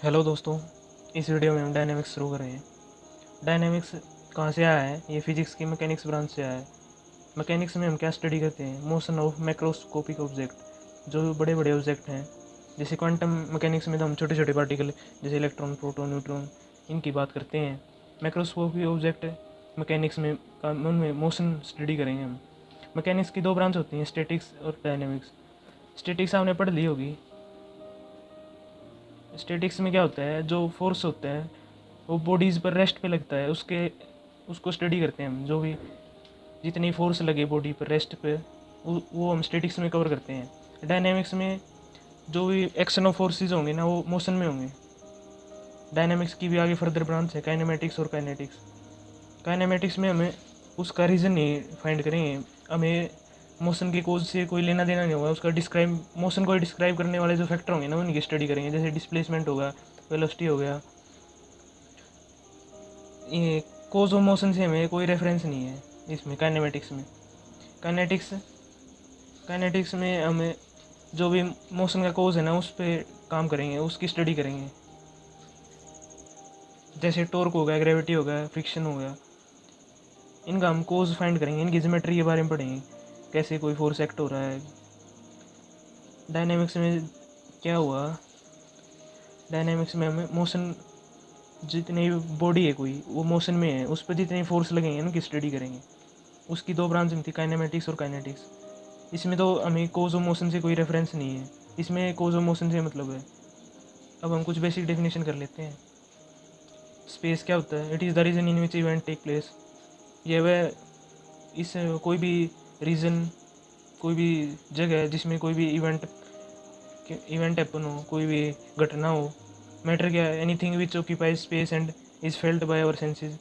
Hello दोस्तों, इस video में हम डायनेमिक्स शुरू कर रहे हैं। डायनेमिक्स कहाँ से आया है? ये फिजिक्स की मैकेनिक्स ब्रांच से आया है। मैकेनिक्स में हम क्या स्टडी करते हैं? मोशन ऑफ मैक्रोस्कोपिक ऑब्जेक्ट, जो बड़े बड़े ऑब्जेक्ट हैं। जैसे क्वांटम मैकेनिक्स में तो हम छोटे छोटे पार्टिकल जैसे इलेक्ट्रॉन, प्रोटॉन, न्यूट्रॉन, इनकी बात करते हैं। मैक्रोस्कोपिक ऑब्जेक्ट मैकेनिक्स में उनमें मोशन स्टडी करेंगे हम। मैकेनिक्स की दो ब्रांच होती हैं, स्टैटिक्स और डायनेमिक्स। स्टैटिक्स आपने पढ़ ली होगी। स्टैटिक्स में क्या होता है? जो फोर्स होता है वो बॉडीज़ पर रेस्ट पे लगता है, उसको स्टडी करते हैं हम। जो भी जितनी फोर्स लगे बॉडी पर रेस्ट पे, वो हम स्टैटिक्स में कवर करते हैं। डायनेमिक्स में जो भी एक्शन फोर्सेस होंगे ना, वो मोशन में होंगे। डायनेमिक्स की भी आगे फर्दर ब्रांच है, काइनेमेटिक्स और काइनेटिक्स। काइनेमेटिक्स में हमें उसका रीज़न नहीं फाइंड करेंगे, हमें मोशन के कोज से कोई लेना देना नहीं होगा। उसका डिस्क्राइब मोशन को डिस्क्राइब करने वाले जो फैक्टर होंगे ना, उनकी स्टडी करेंगे। जैसे डिस्प्लेसमेंट होगा, वेलोसिटी हो गया। ये कोज ऑफ मोशन से हमें कोई रेफरेंस नहीं है इसमें, काइनेमेटिक्स में। काइनेटिक्स काइनेटिक्स में हमें जो भी मोशन का कोज है ना, उस पर काम करेंगे, उसकी स्टडी करेंगे। जैसे टॉर्क हो गया, ग्रेविटी हो गया, फ्रिक्शन हो गया, इनका हम कोज फाइंड करेंगे। इनकी ज्योमेट्री के बारे में पढ़ेंगे, कैसे कोई फोर्स एक्ट हो रहा है। डायनेमिक्स में क्या हुआ? डायनेमिक्स में हमें मोशन, जितनी बॉडी है कोई, वो मोशन में है, उस पर जितनी फोर्स लगेंगे उनकी स्टडी करेंगे। उसकी दो ब्रांच में थी, काइनेमेटिक्स और काइनेटिक्स। इसमें तो हमें कोज ऑफ मोशन से कोई रेफरेंस नहीं है, इसमें कोज ऑफ मोशन से मतलब है। अब हम कुछ बेसिक डेफिनेशन कर लेते हैं। स्पेस क्या होता है? It is the region in which event take place. ये वह इस कोई भी रीजन, कोई भी जगह है जिसमें कोई भी इवेंट हैपन हो, कोई भी घटना हो। मैटर क्या है? Anything which occupies space and is felt by our senses.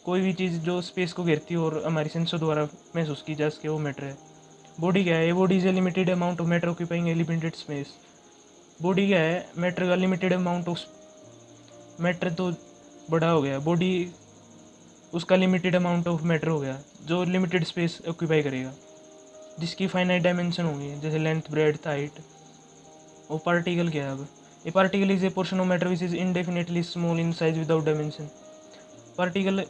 कोई भी चीज़ जो स्पेस को घेरती हो और हमारी सेंसों द्वारा महसूस की जा सके, वो मैटर है। बॉडी क्या है? Body is a limited amount of matter occupying A limited space. Body क्या है? मैटर का लिमिटेड अमाउंट ऑफ मैटर तो बड़ा हो गया, बॉडी उसका लिमिटेड अमाउंट ऑफ मैटर हो गया जो लिमिटेड स्पेस ऑक्यूपाई करेगा, जिसकी फाइनाइट डायमेंशन होंगी, जैसे लेंथ, ब्रेड्थ, हाइट। वो पार्टिकल क्या है? अब ए particle is a portion of matter which is indefinitely small in size without dimension. Particle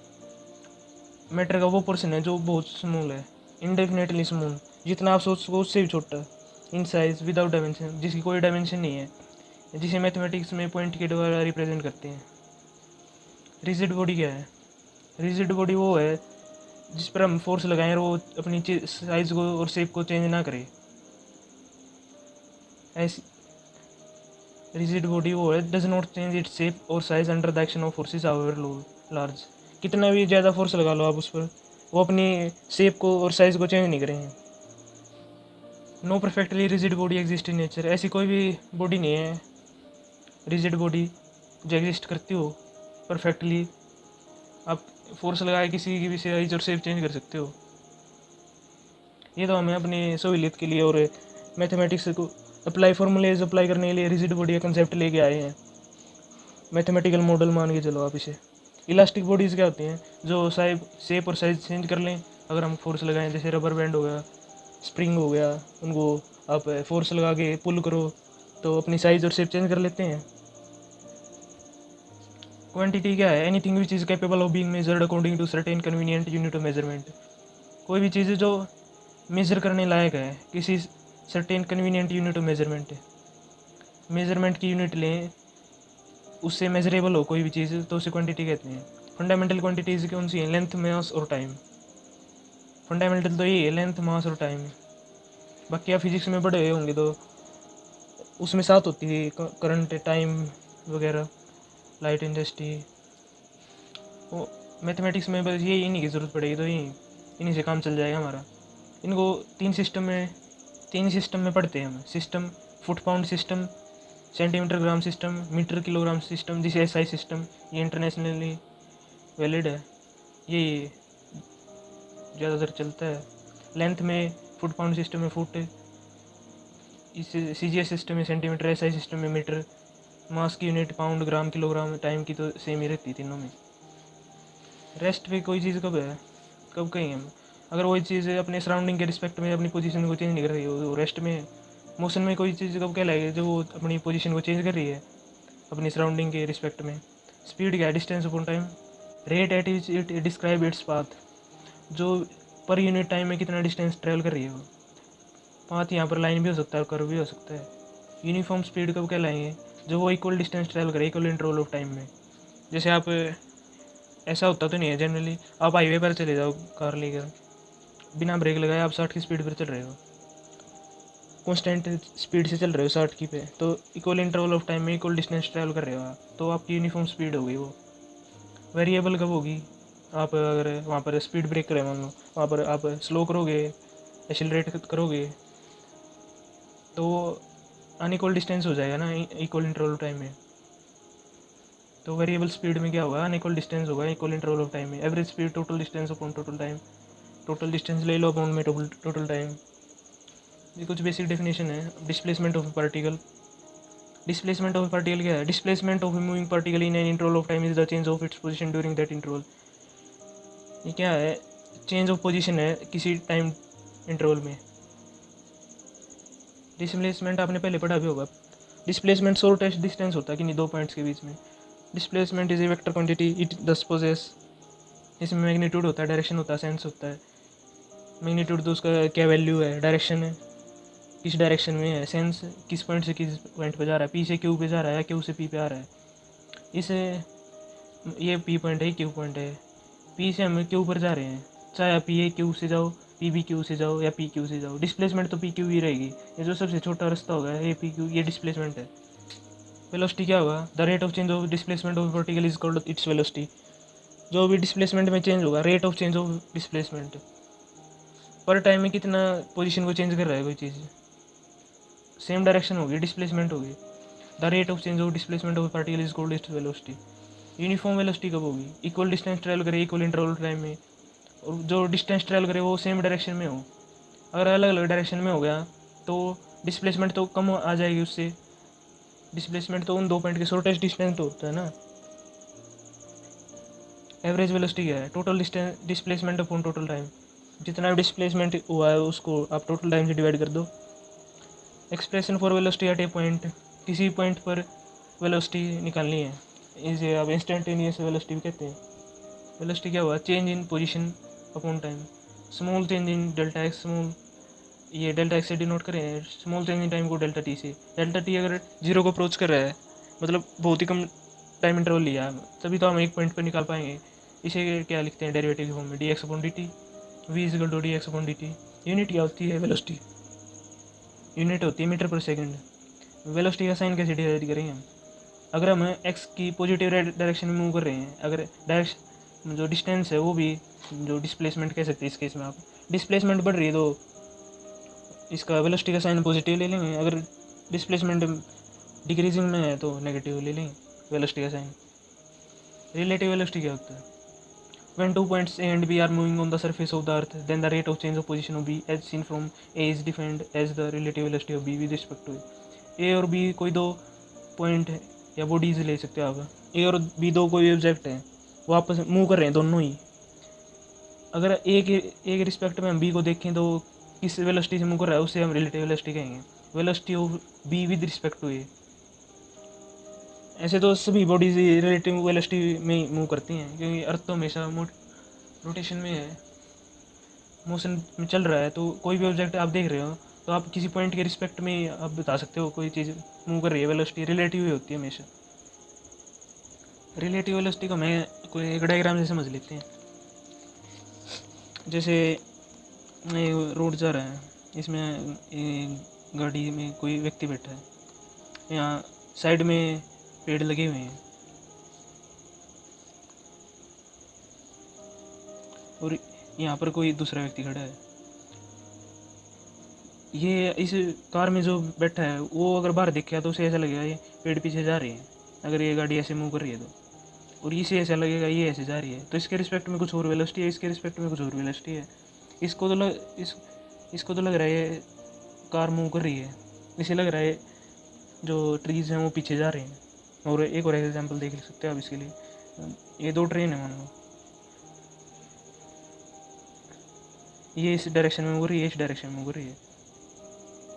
matter का वो पोर्शन है जो बहुत स्मॉल है, इनडेफिनेटली स्मॉल, जितना आप सोच सको उससे भी छोटा, इन साइज विदाउट डायमेंशन, जिसकी कोई डायमेंशन नहीं है, जिसे मैथमेटिक्स में पॉइंट के द्वारा रिप्रेजेंट करते हैं। रिजिड बॉडी क्या है? रिजिड बॉडी वो है जिस पर हम फोर्स लगाएं और वो अपनी साइज को और शेप को चेंज ना करे। ऐसी रिजिड बॉडी वो है does not change its shape और size under the action of forces however large. कितना भी ज़्यादा फोर्स लगा लो आप उस पर, वो अपनी शेप को और साइज को चेंज नहीं करेंगे। No perfectly rigid body exist in nature. ऐसी कोई भी बॉडी नहीं है रिजिड बॉडी जो एग्जिस्ट करती हो परफेक्टली। आप फोर्स लगा के किसी की भी साइज और शेप चेंज कर सकते हो। ये तो हमें अपनी सहूलियत के लिए और मैथमेटिक्स को फॉर्मूलेज अप्लाई करने के लिए रिजिड बॉडी का कंसेप्ट लेके आए हैं। मैथमेटिकल मॉडल मान के चलो आप इसे। इलास्टिक बॉडीज़ क्या होती हैं? जो शेप और साइज चेंज कर लें अगर हम फोर्स लगाएं। जैसे रबर बैंड हो गया, स्प्रिंग हो गया, उनको आप फोर्स लगा के पुल करो तो अपनी साइज और शेप चेंज कर लेते हैं। क्वांटिटी क्या है? Anything which is capable of being measured according to certain convenient unit of measurement. कोई भी चीज़ जो मेज़र करने लायक है किसी certain convenient unit of measurement. Measurement की यूनिट लें, उससे मेजरेबल हो कोई भी चीज़ तो उसे क्वांटिटी कहते हैं। फंडामेंटल क्वांटिटीज़ कौन सी हैं? लेंथ, मास और टाइम। फंडामेंटल तो यही है, लेंथ, मास और टाइम। बाकी आप फिजिक्स में पढ़े हुए होंगे तो उसमें साथ होती है करंट, टाइम वगैरह, लाइट इंडस्ट्री। वो मैथमेटिक्स में बस ये इन्हीं की ज़रूरत पड़ेगी तो इन्हीं से काम चल जाएगा हमारा। इनको तीन सिस्टम में पढ़ते हैं हम। System foot pound system, centimetre gram system, metre kilogram system, जिसे एसआई सिस्टम। ये इंटरनेशनली वैलिड है, ये ज़्यादातर चलता है। लेंथ में फुट पाउंड सिस्टम में फुट, इस सीजीएस सिस्टम में सेंटीमीटर, एसआई सिस्टम में मीटर। मास की unit pound, gram, kilogram. Time की तो सेम ही रहती है तीनों में। रेस्ट पे कोई चीज़ कब है, कब कहीं हम अगर वही चीज़ अपने सराउंडिंग के रिस्पेक्ट में अपनी पोजीशन को चेंज नहीं कर रही हो, तो रेस्ट में। मोशन में कोई चीज़ कब कहलाएगी जब वो अपनी पोजीशन को चेंज कर रही है? अपनी सराउंडिंग के रिस्पेक्ट में। स्पीड क्या है, distance upon time. Rate at which it describe its path, जो पर यूनिट टाइम में कितना डिस्टेंस ट्रेवल कर रही है वो। पाथ यहाँ पर लाइन भी हो सकता है, कर्व भी हो सकता है। यूनिफॉर्म स्पीड कब कहलाएंगे, जो वो इक्वल डिस्टेंस ट्रेवल करे इक्वल इंटरवल ऑफ टाइम में। जैसे आप, ऐसा होता तो नहीं है जनरली, आप हाईवे पर चले जाओ कार लेकर, बिना ब्रेक लगाए आप 60 की स्पीड पर चल रहे हो, कॉन्स्टेंट स्पीड से चल रहे हो 60 की पे, तो इक्वल इंटरवल ऑफ टाइम में इक्वल डिस्टेंस ट्रैवल कर रहे हो आप, तो आपकी यूनिफॉर्म स्पीड हो गई वो। वेरिएबल कब होगी, आप अगर वहाँ पर स्पीड ब्रेक करें, मान लो वहाँ पर आप स्लो करोगे, एक्सेलरेट करोगे, तो अनइक्वल डिस्टेंस हो जाएगा ना इक्वल इंटरवल ऑफ टाइम में। तो वेरिएबल स्पीड में क्या होगा, अनइक्वल डिस्टेंस होगा इक्वल इंटरवल ऑफ टाइम में। Average speed total distance upon total time, total distance ले लो अपॉन में टोटल टाइम। ये कुछ बेसिक डेफिनेशन है। Displacement of particle, displacement of particle क्या है, displacement of moving particle in an interval of time is the change of its position during that interval. ये क्या है, चेंज ऑफ पोजीशन है किसी टाइम इंटरवल में। Displacement आपने पहले पढ़ा भी होगा। डिस्प्लेसमेंट शॉर्टेस्ट डिस्टेंस होता है कि नहीं दो पॉइंट्स के बीच में। Displacement is a vector quantity, it दस पोजेस, इसमें मैग्नीट्यूड होता है, डायरेक्शन होता है, सेंस होता है। मैग्नीट्यूड तो उसका क्या वैल्यू है, डायरेक्शन है, किस डायरेक्शन में है, सेंस किस पॉइंट से किस पॉइंट पे जा रहा है, पी से क्यू पे जा रहा है, क्यू से पी पे आ रहा है। इसे ये पी पॉइंट है, क्यू पॉइंट है, पी से हम क्यू पर जा रहे हैं, चाहे आप पी ए क्यू से जाओ, पी बी क्यू से जाओ या पी क्यू से जाओ, डिस्प्लेसमेंट तो पी क्यू ही रहेगी। ये जो सबसे छोटा रास्ता होगा ये पी क्यू, ये डिस्प्लेसमेंट है। वेलोसिटी क्या होगा, the rate of change of displacement of particle is called its velocity. जो भी डिस्प्लेसमेंट में चेंज होगा, rate of change of displacement, पर टाइम में कितना पोजीशन को चेंज कर रहा है कोई चीज़, सेम डायरेक्शन होगी, डिस्प्लेसमेंट होगी। The rate of change of displacement of particle is called its velocity. Uniform velocity कब होगी, इक्वल डिस्टेंस ट्रैवल करे इक्वल इंटरवल टाइम में, और जो डिस्टेंस ट्रैवल करे वो सेम डायरेक्शन में हो। अगर अलग अलग डायरेक्शन में हो गया तो डिस्प्लेसमेंट तो कम आ जाएगी उससे। डिस्प्लेसमेंट तो उन दो पॉइंट के शॉर्टेस्ट डिस्टेंस तो होता है ना। एवरेज वेलोसिटी क्या है, total displacement upon total time. जितना डिस्प्लेसमेंट हुआ है उसको आप टोटल टाइम से डिवाइड कर दो। Expression for velocity at A point, किसी पॉइंट पर वेलोसिटी निकालनी है, इसे आप इंस्टेंटेनियस वेलोसिटी भी कहते हैं। वेलोसिटी क्या हुआ, चेंज इन position upon time. Small change इन डेल्टा एक्स, स्मॉल ये डेल्टा एक्स से डिनोट करें, स्मॉल चेंज इन टाइम को डेल्टा टी से। डेल्टा टी अगर जीरो को अप्रोच कर रहा है, मतलब बहुत ही कम टाइम इंटरवल लिया है, तभी तो हम एक पॉइंट पर निकाल पाएंगे। इसे क्या लिखते हैं डेरिवेटिव की फॉर्म में, d x upon d t, v is equal to d x upon d t. Unit क्या होती है वेलोसिटी, यूनिट होती है मीटर पर सेकंड। वेलोसिटी का साइन कैसे डिसाइड करेंगे हम, अगर हम एक्स की पॉजिटिव डायरेक्शन में मूव कर रहे हैं, अगर डायरेक्शन जो डिस्टेंस है वो भी जो डिस्प्लेसमेंट कह सकते हैं, इस केस में आप डिस्प्लेसमेंट बढ़ रही है तो इसका वेलोसिटी का साइन पॉजिटिव ले लेंगे, अगर डिस्प्लेसमेंट डिक्रीजिंग में है तो नेगेटिव ले लेंगे वेलोसिटी का साइन। रिलेटिव वेलोसिटी क्या होता है, when two points A and B are moving on the surface of the earth, then the rate of change of position of B as seen from A is defined as the relative velocity of B with respect to A। A और B कोई दो point है या bodies ले सकते हो आप, ए और बी दो कोई ऑब्जेक्ट हैं, वो आपस में मूव कर रहे हैं दोनों ही। अगर ए के रिस्पेक्ट में हम बी को देखें तो किस वेलोसिटी से मूव कर रहा है उससे हम रिलेटिव वेलोसिटी कहेंगे, velocity of B with respect to A. ऐसे तो सभी बॉडीज रिलेटिव वेलोसिटी में मूव करती हैं, क्योंकि अर्थ तो हमेशा रोटेशन में है, मोशन में चल रहा है। तो कोई भी ऑब्जेक्ट आप देख रहे हो तो आप किसी पॉइंट के रिस्पेक्ट में आप बता सकते हो कोई चीज़ मूव कर रही है, वेलोसिटी रिलेटिव ही होती है हमेशा। रिलेटिव वेलोसिटी को मैं कोई एक डायग्राम से समझ लेते हैं। जैसे रोड जा रहा है, इसमें गाड़ी में कोई व्यक्ति बैठा है, यहाँ साइड में पेड़ लगे हुए हैं और यहाँ पर कोई दूसरा व्यक्ति खड़ा है। ये इस कार में जो बैठा है वो अगर बाहर दिखेगा तो उसे ऐसा लगेगा ये पेड़ पीछे जा रही है, अगर ये गाड़ी ऐसे मूव कर रही है तो, और इसे ऐसा लगेगा ये ऐसे जा रही है, तो इसके रिस्पेक्ट में कुछ और वेलोसिटी है, इसके रिस्पेक्ट में कुछ और वेलोसिटी है। इसको तो लग रहा है ये कार मूव कर रही है, इसे लग रहा है जो ट्रीज़ हैं वो पीछे जा रहे हैं। और एक और एग्जांपल देख सकते हो आप इसके लिए, ये दो ट्रेन है मान लो, ये इस डायरेक्शन में मूव कर रही है, इस डायरेक्शन में मूव कर रही है।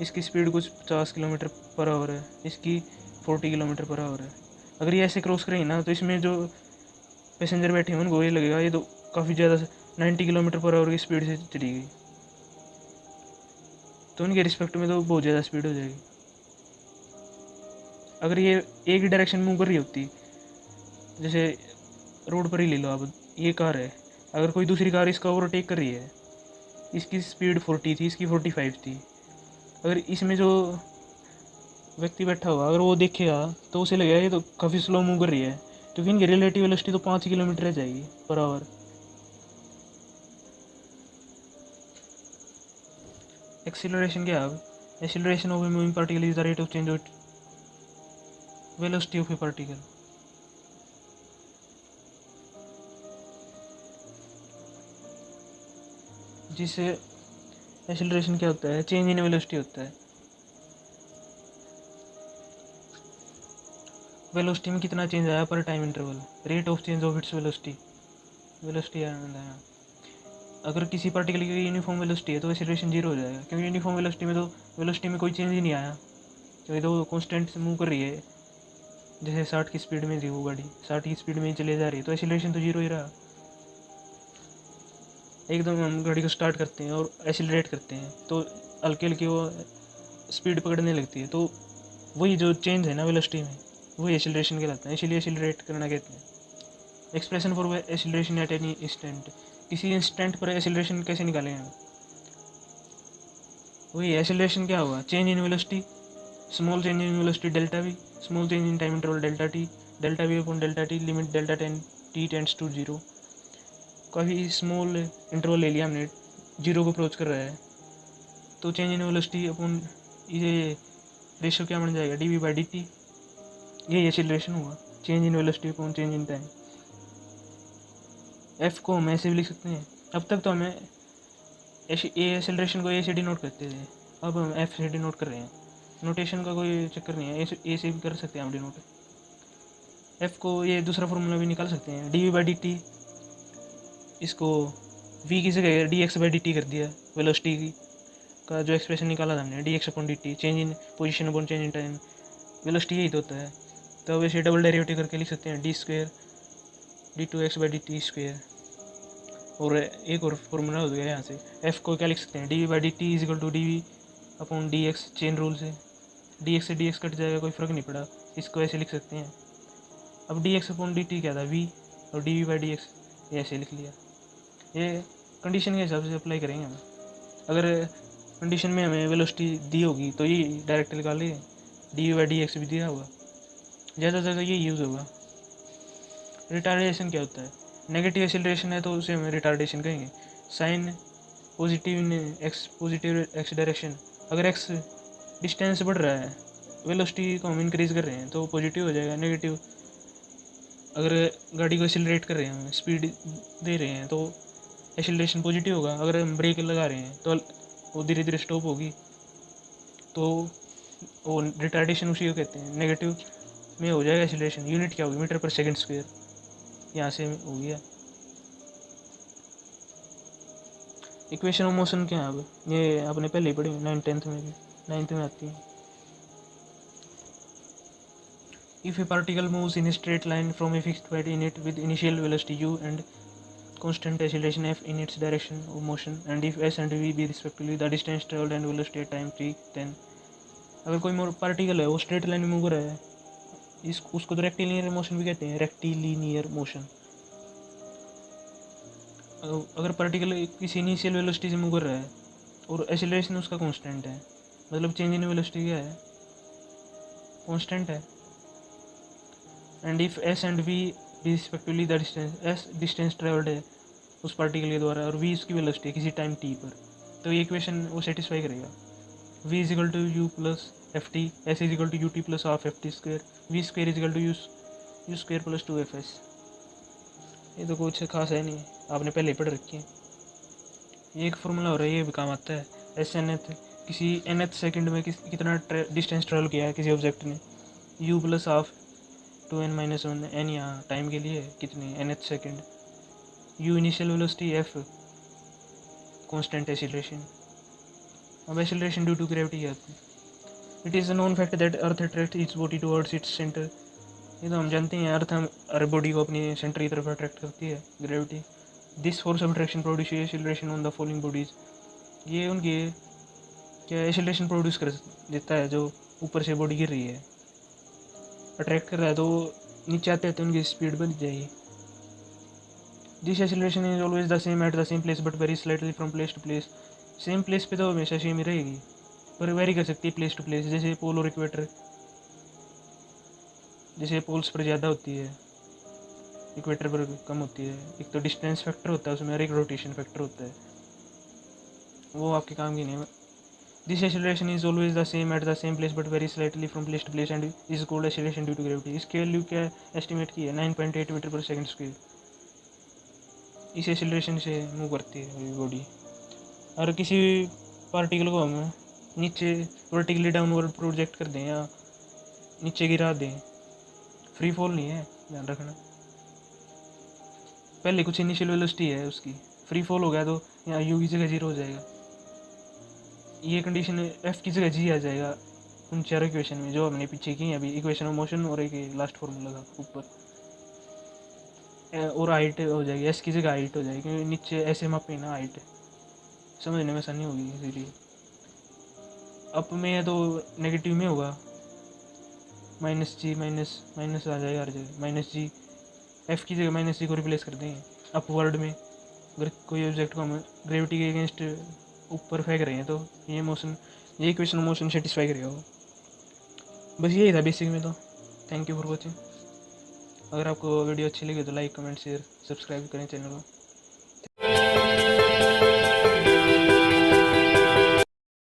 इसकी स्पीड कुछ 50 किलोमीटर पर आवर है, इसकी 40 किलोमीटर पर आवर है। अगर ये ऐसे क्रॉस करेंगे ना, तो इसमें जो पैसेंजर बैठे हैं उनको ये लगेगा ये तो काफ़ी ज़्यादा 90 किलोमीटर पर आवर की स्पीड से चली गई, तो उनके रिस्पेक्ट में तो बहुत ज़्यादा स्पीड हो जाएगी। अगर ये एक ही डायरेक्शन मूव कर रही होती, जैसे रोड पर ही ले लो आप, ये कार है, अगर कोई दूसरी कार इसका ओवरटेक कर रही है, इसकी स्पीड 40 थी, इसकी 45 थी, अगर इसमें जो व्यक्ति बैठा हुआ अगर वो देखेगा तो उसे लगेगा ये तो काफ़ी स्लो मूव कर रही है, क्योंकि इनकी रिलेटिव वेलोसिटी तो 5 किलोमीटर रह जाएगी पर आवर। एक्सीलरेशन क्या है? Acceleration of a moving particle is the rate of change of velocity of A particle. जिससे एक्सीलरेशन क्या होता है? चेंज इन वेलोसिटी होता है। वेलोसिटी में कितना चेंज आया पर time interval, rate of change of its velocity. Velocity अगर किसी पार्टिकल की यूनिफॉर्म वेलोसिटी है तो एक्सीलरेशन 0 हो जाएगा, क्योंकि यूनिफॉर्म वेलोसिटी में तो वेलोसिटी में कोई चेंज ही नहीं आया, क्योंकि तो कांस्टेंट से मूव कर रही है। जैसे 60 की स्पीड में थी वो गाड़ी, 60 की स्पीड में चले जा रही है, तो एक्सीलरेशन तो 0 ही रहा। एकदम हम गाड़ी को स्टार्ट करते हैं और एक्सीलरेट करते हैं तो हल्की हल्की वो स्पीड पकड़ने लगती है, तो वही जो चेंज है ना वेलोसिटी में, वही एक्सीलरेशन कहलाता है, इसीलिए एक्सीलरेट करना कहते हैं। Expression for acceleration at any instant, किसी इंस्टेंट पर एक्सीलरेशन कैसे निकालेंगे हम? वही एक्सीलरेशन क्या हुआ? Change in velocity, small change in velocity delta v, small change in time interval delta v upon delta t, limit delta t tends to 0। काफ़ी small interval ले लिया हमने, 0 को अप्रोच कर रहा है, तो चेंज इन वेलोसिटी अपॉन ये रेशियो क्या बन जाएगा? D v by d t. ये एक्सीलरेशन हुआ, change in velocity upon change in time. F को हम ऐसे भी लिख सकते हैं। अब तक तो हमें ए एक्सेलरेशन को ए से डिनोट करते थे, अब हम एफ से डिनोट कर रहे हैं। नोटेशन का कोई चक्कर नहीं है, ए से भी कर सकते हैं हम डिनोट। एफ को ये दूसरा फॉर्मूला भी निकाल सकते हैं, d v by d t, इसको वी की जगह d x by d t कर दिया। वेलोसिटी का जो एक्सप्रेशन निकाला था हमने, d x upon d t, change in position upon change in time, velocity यही तो होता है। तो अब इसे डबल डेरिवेटिव करके लिख सकते हैं, d square d two x by d t square. और एक और फॉर्मूला हो गया यहाँ से, एफ को क्या लिख सकते हैं? D v by d t is equal to d v upon d x, chain rule से डी एक्स से डी एक्स कट जाएगा, कोई फ़र्क नहीं पड़ा, इसको ऐसे लिख सकते हैं। अब d x upon d t क्या था? वी, और d v by d x ये ऐसे लिख लिया। ये कंडीशन के हिसाब से अप्लाई करेंगे हम। अगर कंडीशन में हमें वेलोसिटी दी होगी तो ये डायरेक्ट निकाल लिए, d v by d x भी दिया होगा, ज़्यादा से ज़्यादा ये यूज़ होगा। रिटार्डेशन क्या होता है? नेगेटिव एक्सीलरेशन है तो उसे हम रिटार्डेशन कहेंगे। Sign positive in x, positive x direction, अगर एक्स डिस्टेंस बढ़ रहा है, वेलोसिटी को हम इंक्रीज़ कर रहे हैं तो पॉजिटिव हो जाएगा। नेगेटिव, अगर गाड़ी को एक्सीलरेट कर रहे हैं, स्पीड दे रहे हैं, तो एक्सीलरेशन पॉजिटिव होगा। अगर हम ब्रेक लगा रहे हैं तो वो धीरे धीरे स्टॉप होगी, तो वो रिटार्डेशन उसी को कहते हैं। नेगेटिव में हो जाएगा एक्सीलरेशन। यूनिट क्या होगी? मीटर पर सेकंड स्क्वायर, यहाँ से हो गया। इक्वेशन ऑफ मोशन क्या है? अब ये आपने पहले ही पढ़ी, 9th 10th में भी, 9th में आती है। If A particle moves in a straight line from a fixed point in it with initial velocity u and constant acceleration f in its direction of motion, and if s and v be respectively the distance traveled and velocity at time t, then अगर कोई particle है वो straight line में move कर रहा है, उसको तो रेक्टिलिनियर मोशन भी कहते हैं, रेक्टिलिनियर मोशन। अगर पार्टिकल किसी इनिशियल वेलोसिटी से मूव कर रहा है और एक्सीलरेशन उसका कांस्टेंट है, मतलब चेंज इन वेलोसिटी क्या है? कांस्टेंट है। And if s and v respectively the distance, s distance travelled है उस पार्टिकल के द्वारा और वी उसकी वेलोसिटी है किसी टाइम टी पर, तो ये इक्वेशन वो सेटिस्फाई करेगा। V is equal to u plus f t, s is equal to u t plus half f t square, v square is equal to u square plus 2 f s. ये तो कुछ खास है नहीं, आपने पहले ही पढ़ रखी है। ये एक फॉर्मूला हो रहा है, ये भी काम आता है। एस एन एथ, किसी nth सेकंड में कितना डिस्टेंस ट्रेवल किया है किसी ऑब्जेक्ट ने, you plus half 2n-1 n, यहाँ टाइम के लिए कितनी nth second, you initial velocity, F constant acceleration. अब एक्सीलरेशन ड्यू टू ग्रेविटी क्या होती है? It is a known fact that earth attracts its body towards its centre ये तो हम जानते हैं, अर्थ हम हर बॉडी को अपनी सेंटर की तरफ अट्रैक्ट करती है, gravity. This force of attraction produce acceleration on the following bodies. ये उनकी क्या एक्सीलरेशन प्रोड्यूस कर देता है, जो ऊपर से बॉडी गिर रही है अट्रैक्ट कर रहा है, तो नीचे आते आते उनकी स्पीड बढ़ जाएगी। This acceleration is always the same at the same place but very slightly from place to place. Same place पे तो हमेशा सेम ही रहेगी, पर वेरी कर सकती है प्लेस टू प्लेस, जैसे पोल और इक्वेटर। जैसे पोल्स पर ज़्यादा होती है, इक्वेटर पर कम होती है। एक तो डिस्टेंस फैक्टर होता है उसमें और एक रोटेशन फैक्टर होता है, वो आपके काम की नहीं है। This acceleration is always the same at the same place but very slightly from place to place and is called acceleration due to gravity. इसकी वैल्यू क्या एस्टिमेट की है, 9.8 मीटर पर सेकंड स्क्वायर। इस एक्सीलरेशन से move करती है body. और किसी पार्टिकल को हम नीचे वर्टिकली डाउनवर्ड प्रोजेक्ट कर दें या नीचे गिरा दें, फ्री फॉल नहीं है, ध्यान रखना। पहले कुछ इनिशियल वेलोसिटी है उसकी, फ्री फॉल हो गया तो यहाँ यू की जगह 0 हो जाएगा। ये कंडीशन एफ की जगह जी आ जाएगा उन चारों इक्वेशन में जो हमने पीछे की अभी, इक्वेशन ऑफ मोशन और एक लास्ट फॉर्मूला था ऊपर। और हाइट हो जाएगी, एस की जगह हाइट हो जाएगी, क्योंकि नीचे ऐसे मापे ना हाइट, समझने में आसानी होगी इसीलिए। अप में है तो नेगेटिव में होगा, माइनस जी माइनस आ जाएगा हर जगह, माइनस जी। एफ की जगह माइनस जी को रिप्लेस कर देंगे। अपवर्ड में अगर कोई ऑब्जेक्ट को हम ग्रेविटी के अगेंस्ट ऊपर फेंक रहे हैं तो ये मोशन, ये इक्वेशन मोशन सेटिस्फाई करेगा वो। बस यही था बेसिक में तो। Thank you for watching. अगर आपको वीडियो अच्छी लगी तो लाइक कमेंट शेयर सब्सक्राइब करें चैनल को।